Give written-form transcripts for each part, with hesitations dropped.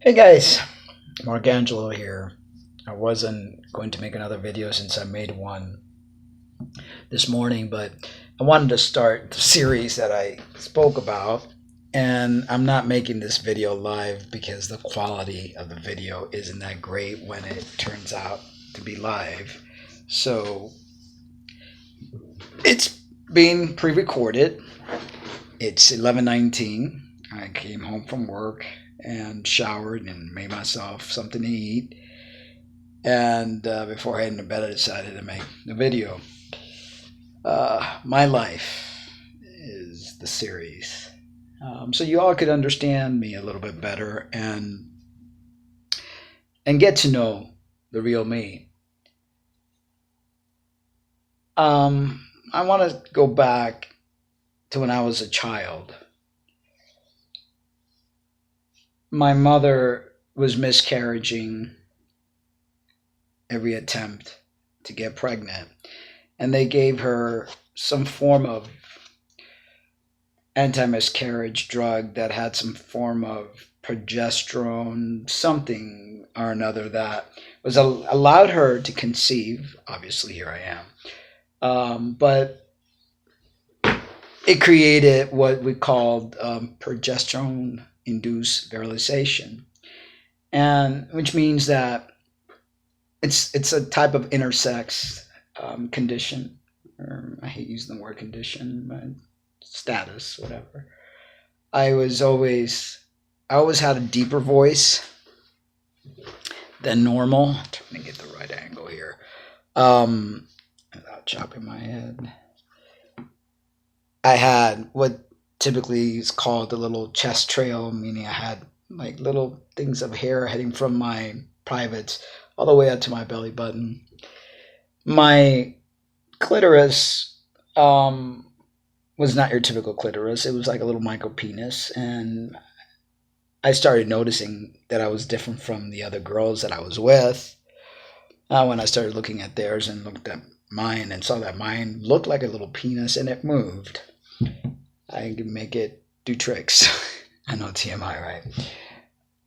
Hey guys, Mark Angelo here. I wasn't going to make another video since I made one this morning, but I wanted to start the series that I spoke about. And I'm not making this video live because the quality of the video isn't that great when it turns out to be live. So it's being pre-recorded. It's 11:19. I came home from work and showered and made myself something to eat. And before heading to bed, I decided to make the video. My life is the series. So you all could understand me a little bit better and get to know the real me. I want to go back to when I was a child. My mother was miscarrying every attempt to get pregnant, and they gave her some form of anti-miscarriage drug that had some form of progesterone, something or another that was allowed her to conceive. Obviously, here I am, but it created what we called progesterone-induced virilization, and which means that it's a type of intersex condition, or I hate using the word condition, but status, whatever. I always had a deeper voice than normal. I'm trying to get the right angle here, without chopping my head. I had what typically is called the little chest trail, meaning I had like little things of hair heading from my privates all the way up to my belly button. My clitoris was not your typical clitoris. It was like a little micro penis, and I started noticing that I was different from the other girls that I was with when I started looking at theirs and looked at mine and saw that mine looked like a little penis and it moved. I can make it do tricks. I know, TMI, right?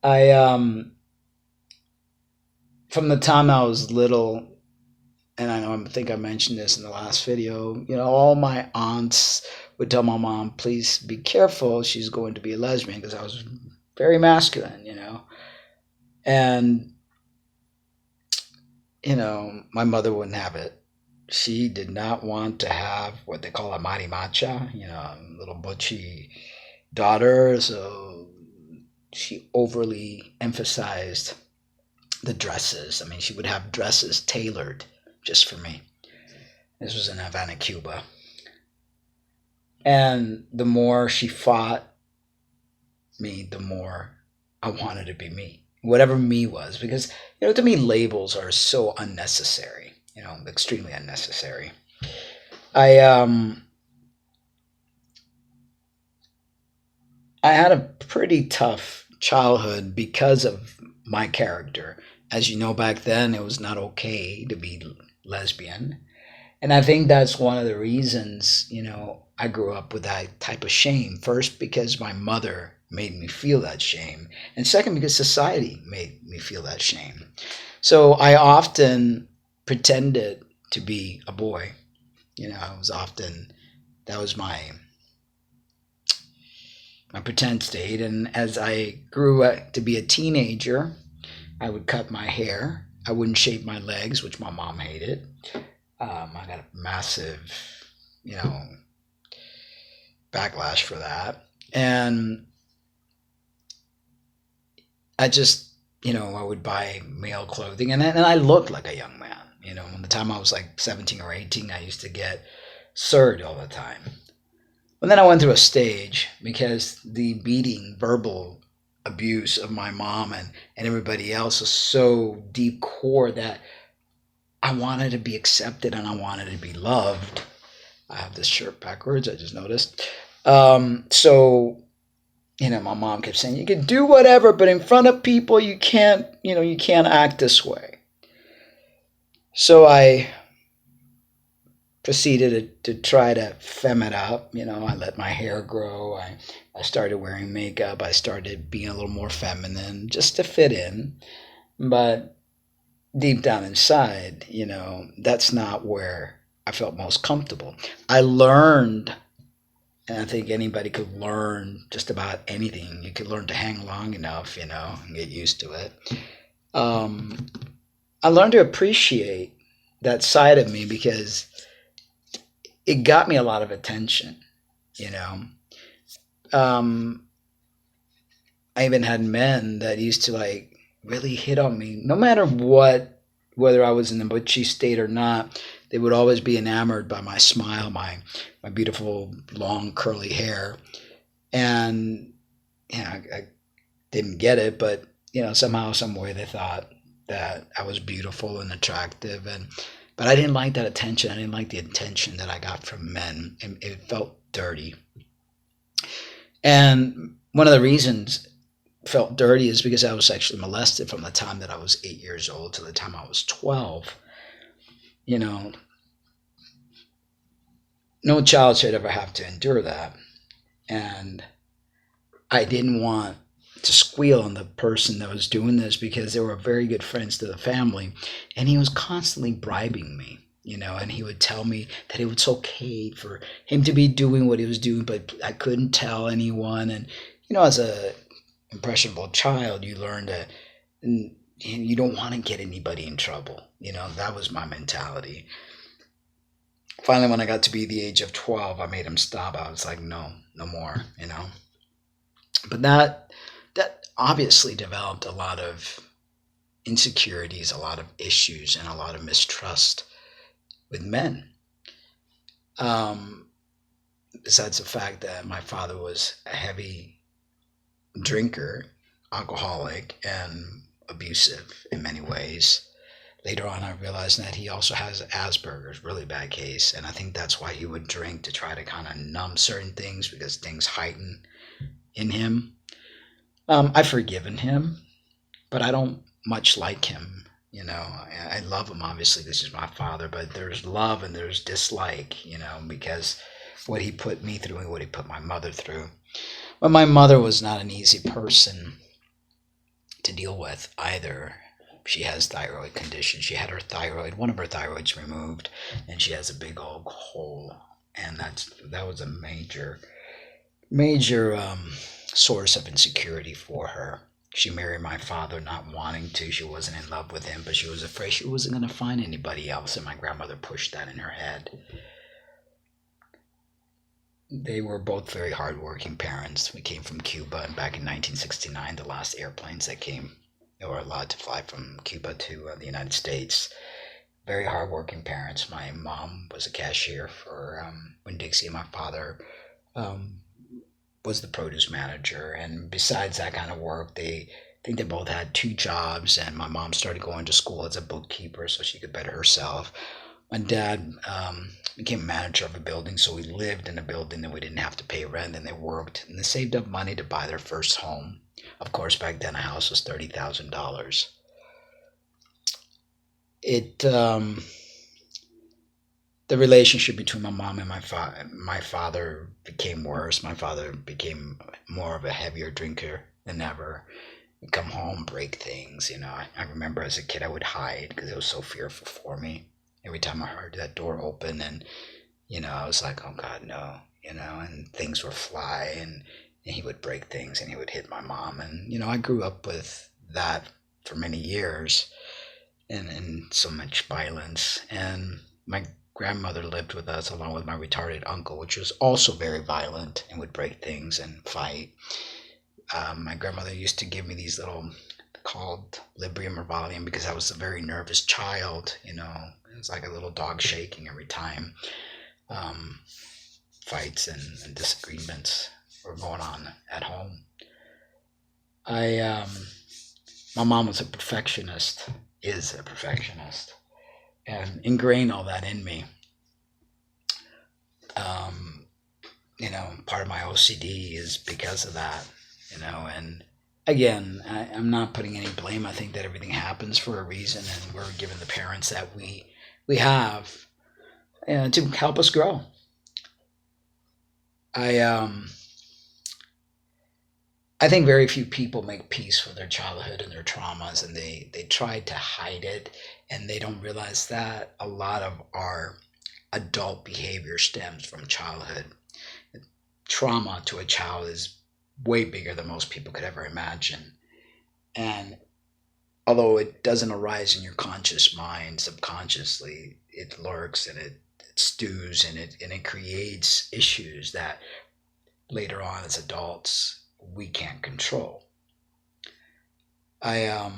I from the time I was little, and I think I mentioned this in the last video, all my aunts would tell my mom, please be careful, she's going to be a lesbian, because I was very masculine, and my mother wouldn't have it. She did not want to have what they call a marimacha, little butchy daughter, so she overly emphasized the dresses. I mean, she would have dresses tailored just for me. This was in Havana, Cuba. And the more she fought me, the more I wanted to be me. Whatever me was. Because, to me, labels are so unnecessary. Extremely unnecessary. I had a pretty tough childhood because of my character. As you know, back then, it was not okay to be lesbian. And I think that's one of the reasons, I grew up with that type of shame. First, because my mother made me feel that shame. And second, because society made me feel that shame. So I often pretended to be a boy. That was my pretend state. And as I grew up to be a teenager, I would cut my hair. I wouldn't shave my legs, which my mom hated. I got a massive, backlash for that. And I just, I would buy male clothing. And I looked like a young man. When the time I was like 17 or 18, I used to get surd all the time. And then I went through a stage because the beating, verbal abuse of my mom and everybody else was so deep core that I wanted to be accepted and I wanted to be loved. I have this shirt backwards, I just noticed. So, my mom kept saying, you can do whatever, but in front of people, you can't act this way. So I proceeded to try to femme it up. I let my hair grow. I I started wearing makeup. I started being a little more feminine just to fit in. But deep down inside, that's not where I felt most comfortable. I learned, and I think anybody could learn just about anything. You could learn to hang long enough, and get used to it. Um, I learned to appreciate that side of me because it got me a lot of attention, you know. Um, I even had men that used to like really hit on me, no matter what, whether I was in a butchy state or not. They would always be enamored by my smile, my beautiful long curly hair, and I didn't get it, but somehow, some way, they thought that I was beautiful and attractive, and but I didn't like that attention. I didn't like the attention that I got from men, and it felt dirty. And one of the reasons it felt dirty is because I was sexually molested from the time that I was 8 years old to the time I was 12. You know, no child should ever have to endure that, and I didn't want to squeal on the person that was doing this because they were very good friends to the family, and he was constantly bribing me, and he would tell me that it was okay for him to be doing what he was doing, but I couldn't tell anyone. And as a impressionable child, you learn to, and you don't want to get anybody in trouble. That was my mentality. Finally, when I got to be the age of 12, I made him stop. I was like, no, no more. But that obviously developed a lot of insecurities, a lot of issues, and a lot of mistrust with men. Um, Besides the fact that my father was a heavy drinker, alcoholic, and abusive in many ways. Later on, I realized that he also has Asperger's, really bad case, and I think that's why he would drink to try to kind of numb certain things because things heighten in him. I've forgiven him, but I don't much like him. I love him, obviously. This is my father, but there's love and there's dislike, because what he put me through and what he put my mother through. But my mother was not an easy person to deal with either. She has thyroid condition. She had one of her thyroids removed, and she has a big old hole, and that was a major source of insecurity for her. She married my father not wanting to. She wasn't in love with him, but she was afraid she wasn't going to find anybody else, and my grandmother pushed that in her head. They were both very hardworking parents. We came from Cuba, and back in 1969, the last airplanes that came, they were allowed to fly from Cuba to the United States. Very hardworking parents. My mom was a cashier for Winn-Dixie, and my father was the produce manager. And besides that kind of work, I think they both had two jobs, and my mom started going to school as a bookkeeper so she could better herself. My dad became manager of a building, so we lived in a building and we didn't have to pay rent, and they worked and they saved up money to buy their first home. Of course, back then a house was $30,000. The relationship between my mom and my father became worse. My father became more of a heavier drinker than ever. He'd come home, break things. I remember as a kid I would hide because it was so fearful for me. Every time I heard that door open, and I was like, oh God, no, and things would fly, and he would break things, and he would hit my mom, and I grew up with that for many years, and so much violence. And my grandmother lived with us along with my retarded uncle, which was also very violent and would break things and fight. My grandmother used to give me these little called Librium or Valium because I was a very nervous child. It was like a little dog shaking every time fights and disagreements were going on at home. My mom was a perfectionist, is a perfectionist, and ingrained all that in me. Part of my OCD is because of that, and again, I'm not putting any blame. I think that everything happens for a reason, and we're given the parents that we have to help us grow. I I think very few people make peace with their childhood and their traumas, and they try to hide it, and they don't realize that a lot of our adult behavior stems from childhood. Trauma to a child is way bigger than most people could ever imagine. And although it doesn't arise in your conscious mind, subconsciously it lurks and it stews and it creates issues that later on as adults we can't control. I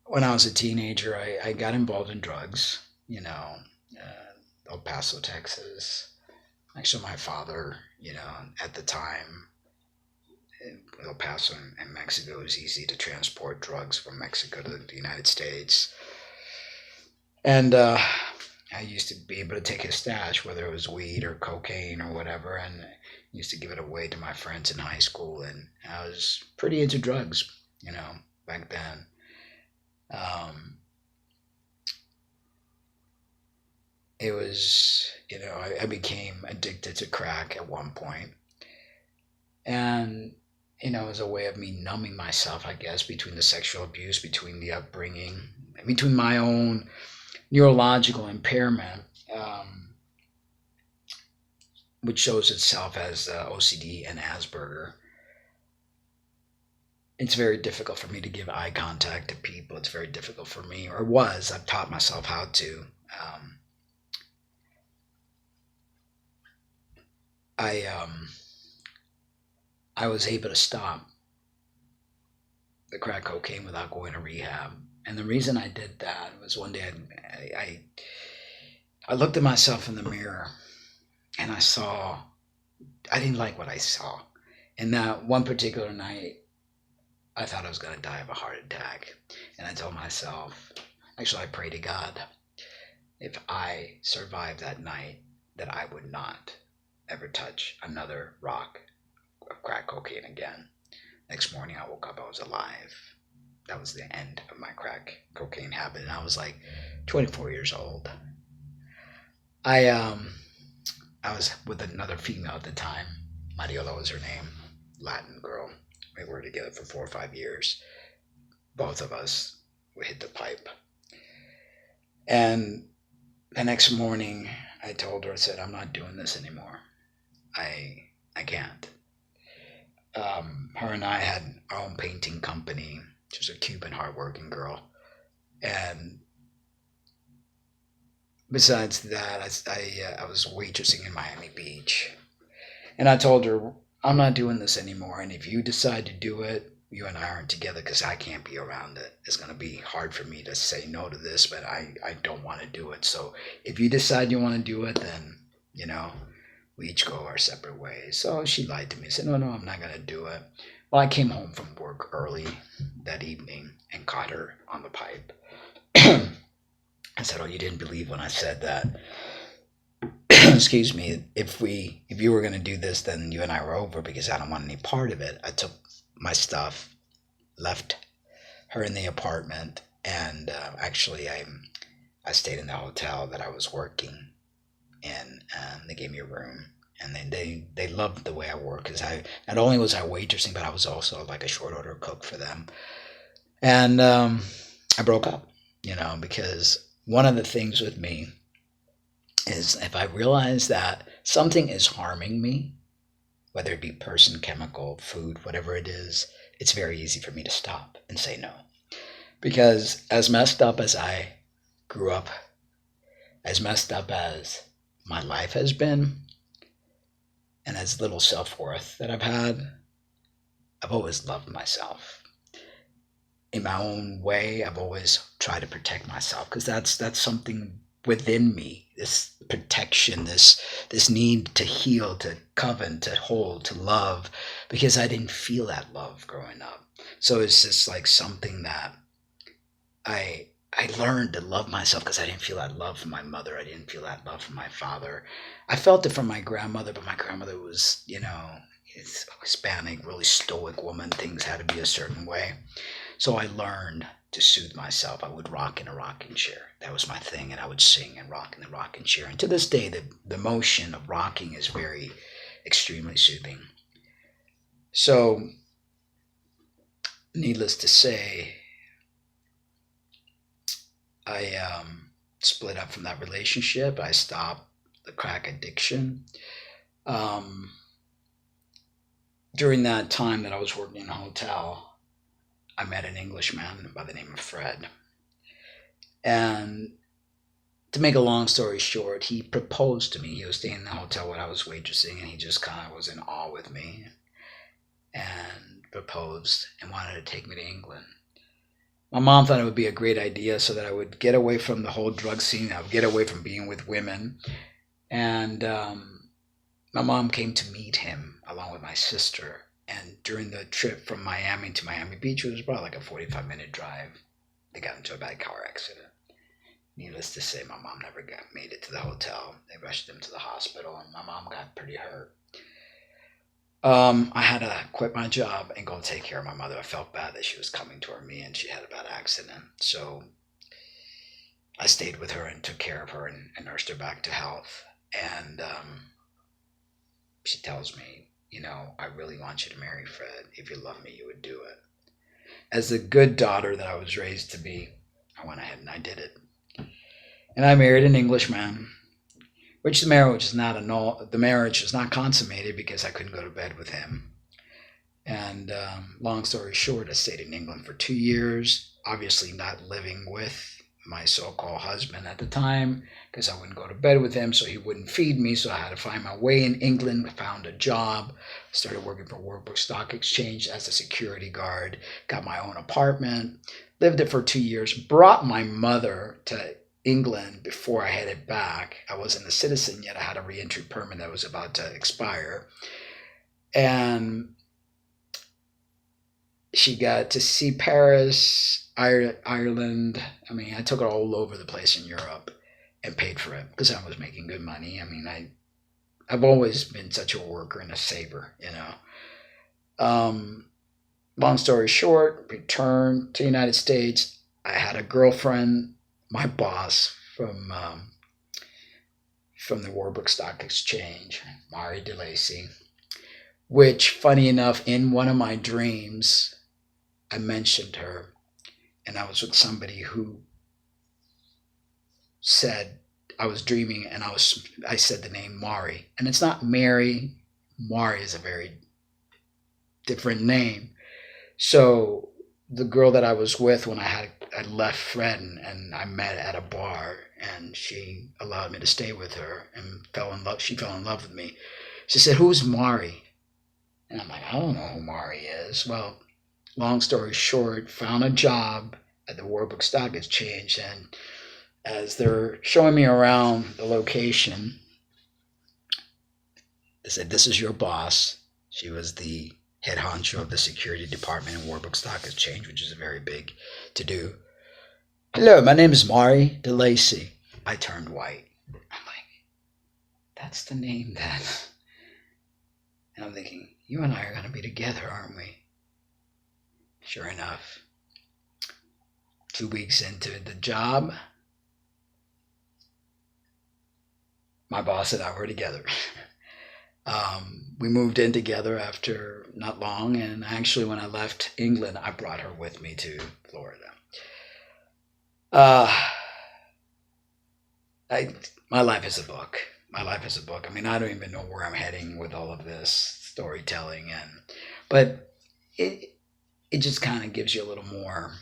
When I was a teenager, I got involved in drugs. El Paso, Texas. Actually, my father, at the time, El Paso and Mexico, it was easy to transport drugs from Mexico to the United States. And I used to be able to take his stash, whether it was weed or cocaine or whatever, and I used to give it away to my friends in high school. And I was pretty into drugs, back then. Um, it was, I became addicted to crack at one point. And, it was a way of me numbing myself, I guess, between the sexual abuse, between the upbringing, between my own neurological impairment, which shows itself as OCD and Asperger. It's very difficult for me to give eye contact to people. It's very difficult for me, or was. I've taught myself how to. I I was able to stop the crack cocaine without going to rehab, and the reason I did that was one day I looked at myself in the mirror and I didn't like what I saw, and that one particular night I thought I was going to die of a heart attack, and I told myself, actually I prayed to God, if I survived that night, that I would not ever touch another rock of crack cocaine again. Next morning I woke up, I was alive. That was the end of my crack cocaine habit, and I was like 24 years old. I I was with another female at the time. Mariola was her name, Latin girl. We were together for 4 or 5 years. Both of us, we hit the pipe. And the next morning, I told her, I said, I'm not doing this anymore. I can't. Her and I had our own painting company. She was a Cuban hardworking girl. And besides that, I was waitressing in Miami Beach. And I told her, I'm not doing this anymore. And if you decide to do it, you and I aren't together because I can't be around it. It's going to be hard for me to say no to this, but I don't want to do it. So if you decide you want to do it, then, we each go our separate ways. So she lied to me. Said, no, I'm not going to do it. Well, I came home from work early that evening and caught her on the pipe. I said, oh, you didn't believe when I said that. Excuse me. If you were going to do this, then you and I were over because I don't want any part of it. I took my stuff, left her in the apartment, and actually I stayed in the hotel that I was working in, and they gave me a room. And they loved the way I worked because I not only was I waitressing, but I was also like a short order cook for them. And I broke up, because one of the things with me is if I realize that something is harming me, whether it be person, chemical, food, whatever it is, it's very easy for me to stop and say no. Because as messed up as I grew up, as messed up as my life has been, and as little self-worth that I've had, I've always loved myself. In my own way, I've always tried to protect myself because that's something within me, this protection, this need to heal, to coven, to hold, to love, because I didn't feel that love growing up. So it's just like something that I learned to love myself because I didn't feel that love from my mother. I didn't feel that love from my father. I felt it from my grandmother, but my grandmother was, it's Hispanic, really stoic woman. Things had to be a certain way. So I learned to soothe myself. I would rock in a rocking chair. That was my thing. And I would sing and rock in the rocking chair. And to this day, the motion of rocking is very, extremely soothing. So, needless to say, I split up from that relationship. I stopped the crack addiction. Um, During that time that I was working in a hotel, I met an Englishman by the name of Fred. And to make a long story short, he proposed to me. He was staying in the hotel when I was waitressing, and he just kind of was in awe with me and proposed and wanted to take me to England. My mom thought it would be a great idea so that I would get away from the whole drug scene. I would get away from being with women. And my mom came to meet him along with my sister. And during the trip from Miami to Miami Beach, it was about like a 45-minute drive. They got into a bad car accident. Needless to say, my mom never made it to the hotel. They rushed him to the hospital, and my mom got pretty hurt. I had to quit my job and go take care of my mother. I felt bad that she was coming toward me and she had a bad accident. So I stayed with her and took care of her and nursed her back to health. And she tells me, I really want you to marry Fred. If you love me, you would do it. As the good daughter that I was raised to be, I went ahead and I did it. And I married an Englishman, which the marriage was not consummated because I couldn't go to bed with him. And long story short, I stayed in England for 2 years, obviously not living with my so-called husband at the time because I wouldn't go to bed with him, so he wouldn't feed me. So I had to find my way in England, found a job, started working for Warburg Stock Exchange as a security guard, got my own apartment, lived it for 2 years, brought my mother to England before I headed back. I wasn't a citizen yet. I had a re-entry permit that was about to expire. And she got to see Paris, Ireland. I mean, I took her all over the place in Europe and paid for it because I was making good money. I mean, I've always been such a worker and a saver, Long story short, returned to the United States. I had a girlfriend, my boss from the Warburg Stock Exchange, Mari DeLacy, which, funny enough, in one of my dreams, I mentioned her, and I was with somebody who said I was dreaming, and I said the name Mari, and it's not Mary. Mari is a very different name. So the girl that I was with when I left Fred and I met at a bar, and she allowed me to stay with her and fell in love. She fell in love with me. She said, "Who's Mari?" And I'm like, "I don't know who Mari is." Well, long story short, found a job at the Warburg Stock Exchange, and as they're showing me around the location, they said, "This is your boss." She was the head honcho of the security department in Warburg Stock Exchange, which is a very big to-do. "Hello, my name is Mari DeLacy." I turned white. I'm like, that's the name then. And I'm thinking, you and I are going to be together, aren't we? Sure enough, 2 weeks into the job, my boss and I were together. We moved in together after not long, and actually when I left England, I brought her with me to Florida. My life is a book. My life is a book. I mean, I don't even know where I'm heading with all of this storytelling, but it just kind of gives you a little more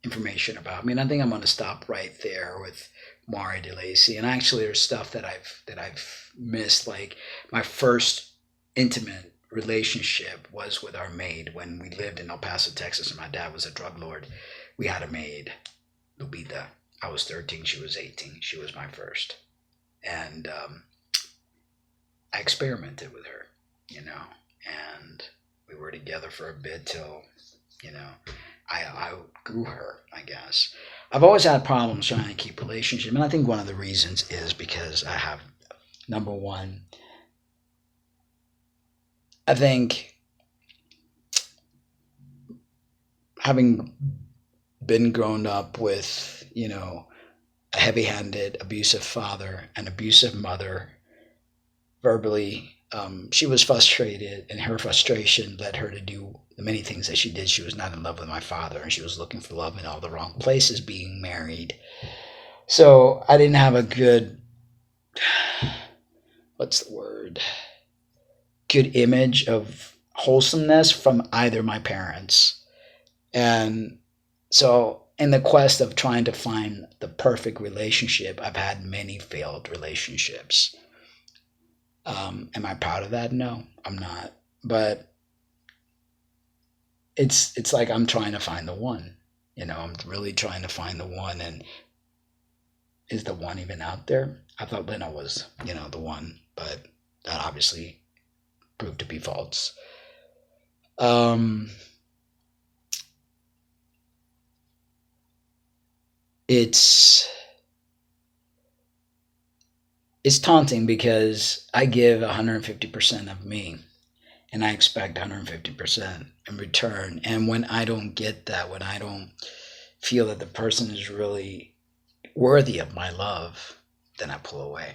information about. I mean, I think I'm going to stop right there with Mari DeLacy. And actually, there's stuff that I've missed. Like my first intimate relationship was with our maid when we lived in El Paso, Texas, and my dad was a drug lord. We had a maid, Lupita. I was 13, she was 18. She was my first. And I experimented with her, and we were together for a bit till, I outgrew her, I guess. I've always had problems trying to keep relationships, and I think one of the reasons is because I have, number one, I think having been grown up with, a heavy-handed, abusive father, an abusive mother, verbally She was frustrated, and her frustration led her to do the many things that she did. She was not in love with my father, and she was looking for love in all the wrong places, being married. So I didn't have a good, what's the word? Good image of wholesomeness from either my parents. And so, in the quest of trying to find the perfect relationship, I've had many failed relationships. Am I proud of that? No, I'm not. But it's like I'm trying to find the one. I'm really trying to find the one. And is the one even out there? I thought Lena was, the one, but that obviously proved to be false. Um, it's it's taunting because I give 150% of me and I expect 150% in return. And when I don't get that, when I don't feel that the person is really worthy of my love, then I pull away.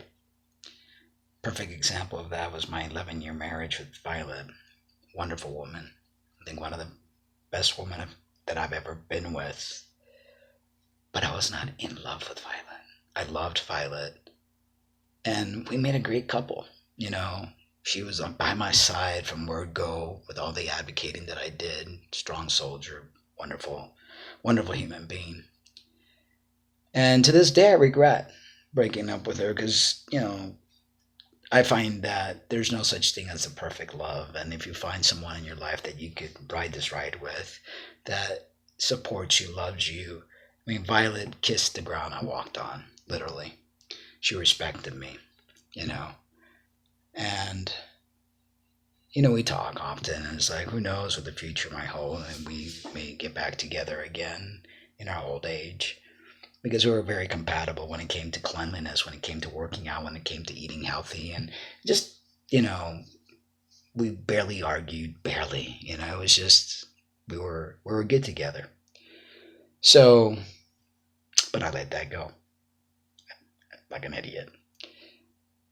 Perfect example of that was my 11-year marriage with Violet. Wonderful woman. I think one of the best women that I've ever been with. But I was not in love with Violet. I loved Violet. And we made a great couple. She was by my side from word go with all the advocating that I did. Strong soldier, wonderful, wonderful human being. And to this day, I regret breaking up with her because, I find that there's no such thing as a perfect love. And if you find someone in your life that you could ride this ride with, that supports you, loves you. I mean, Violet kissed the ground I walked on, literally. She respected me, and we talk often, and it's like, who knows what the future might hold, and we may get back together again in our old age, because we were very compatible when it came to cleanliness, when it came to working out, when it came to eating healthy, and just, we barely argued, barely, it was just, we were good together. So, but I let that go, like an idiot.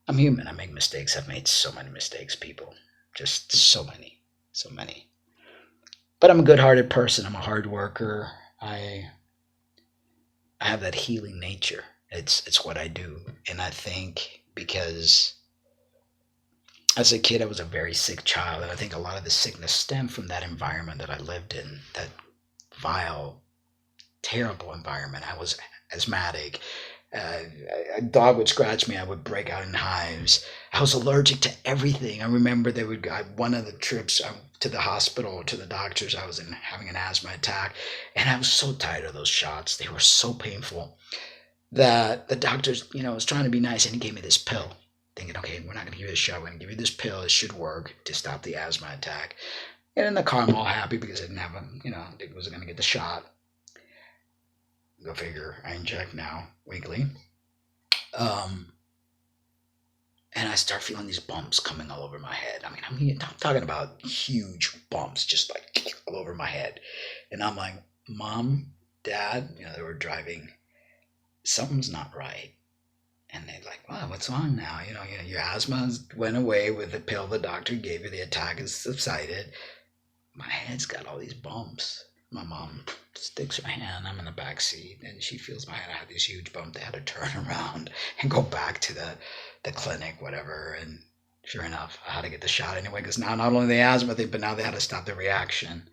I'm human. I make mistakes. I've made so many mistakes, people. Just so many. So many. But I'm a good-hearted person. I'm a hard worker. I have that healing nature. It's what I do. And I think because as a kid I was a very sick child, and I think a lot of the sickness stemmed from that environment that I lived in, that vile, terrible environment. I was asthmatic. A dog would scratch me, I would break out in hives. I was allergic to everything. I remember one of the trips to the hospital, to the doctors, I was having an asthma attack, and I was so tired of those shots. They were so painful that the doctors, was trying to be nice, and he gave me this pill, thinking, okay, we're not going to give you this shot. We're going to give you this pill. It should work to stop the asthma attack. And in the car, I'm all happy because I didn't have I wasn't going to get the shot. Go figure. I inject now weekly. And I start feeling these bumps coming all over my head. I'm talking about huge bumps, just like all over my head. And I'm like, Mom, Dad, they were driving. Something's not right. And they're like, well, what's wrong now? Your asthma went away with the pill the doctor gave you. The attack has subsided. My head's got all these bumps. My mom sticks her hand. I'm in the back seat, and she feels my head. I had this huge bump. They had to turn around and go back to the clinic, whatever. And sure enough, I had to get the shot anyway, because now not only the asthma thing, but now they had to stop the reaction.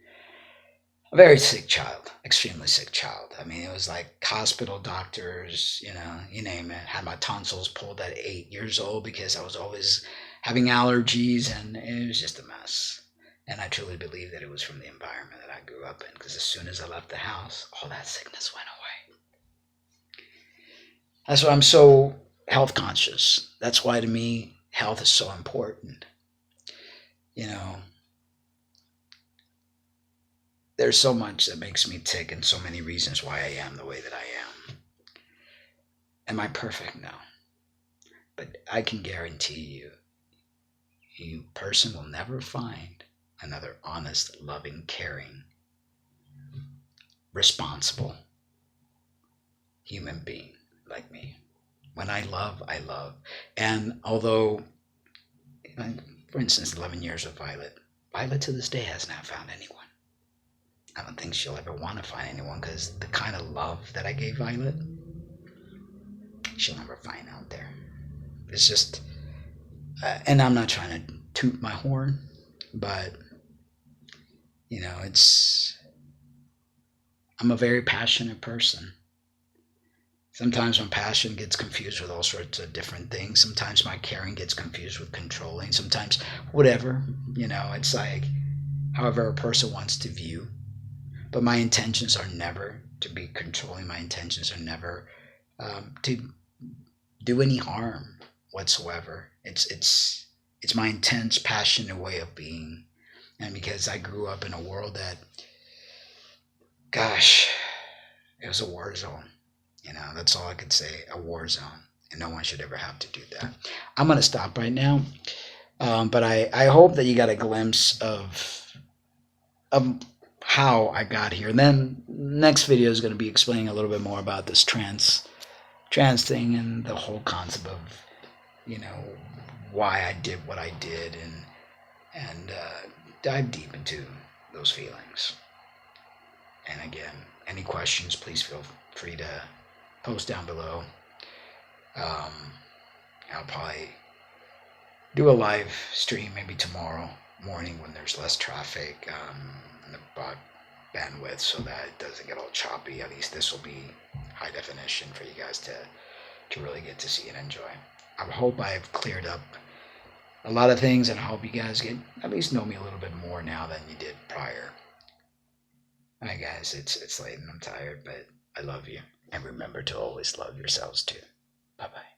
A very sick child, extremely sick child. It was like hospital doctors, you name it. Had my tonsils pulled at 8 years old because I was always having allergies, and it was just a mess. And I truly believe that it was from the environment that I grew up in, because as soon as I left the house, all that sickness went away. That's why I'm so health conscious. That's why to me, health is so important. There's so much that makes me tick, and so many reasons why I am the way that I am. Am I perfect? No. But I can guarantee you person will never find another honest, loving, caring, responsible human being like me. When I love, I love. And although For instance, 11 years with Violet. Violet to this day has not found anyone. I don't think she'll ever want to find anyone because the kind of love that I gave Violet, she'll never find out there. It's just, and I'm not trying to toot my horn, but it's, I'm a very passionate person. Sometimes my passion gets confused with all sorts of different things. Sometimes my caring gets confused with controlling. Sometimes whatever, it's like however a person wants to view. But my intentions are never to be controlling. My intentions are never to do any harm whatsoever. It's my intense, passionate way of being, and because I grew up in a world that, gosh, it was a war zone. That's all I could say, a war zone, and no one should ever have to do that. I'm gonna stop right now, but I hope that you got a glimpse of how I got here. And then next video is going to be explaining a little bit more about this trans thing and the whole concept of why I did what I did, and dive deep into those feelings. And again, any questions, please feel free to post down below. I'll probably do a live stream maybe tomorrow morning when there's less traffic and the bandwidth, so that it doesn't get all choppy. At least this will be high definition for you guys to really get to see and enjoy. I hope I've cleared up a lot of things, and I hope you guys get at least know me a little bit more now than you did prior. Alright guys, it's late and I'm tired, but I love you. And remember to always love yourselves too. Bye bye.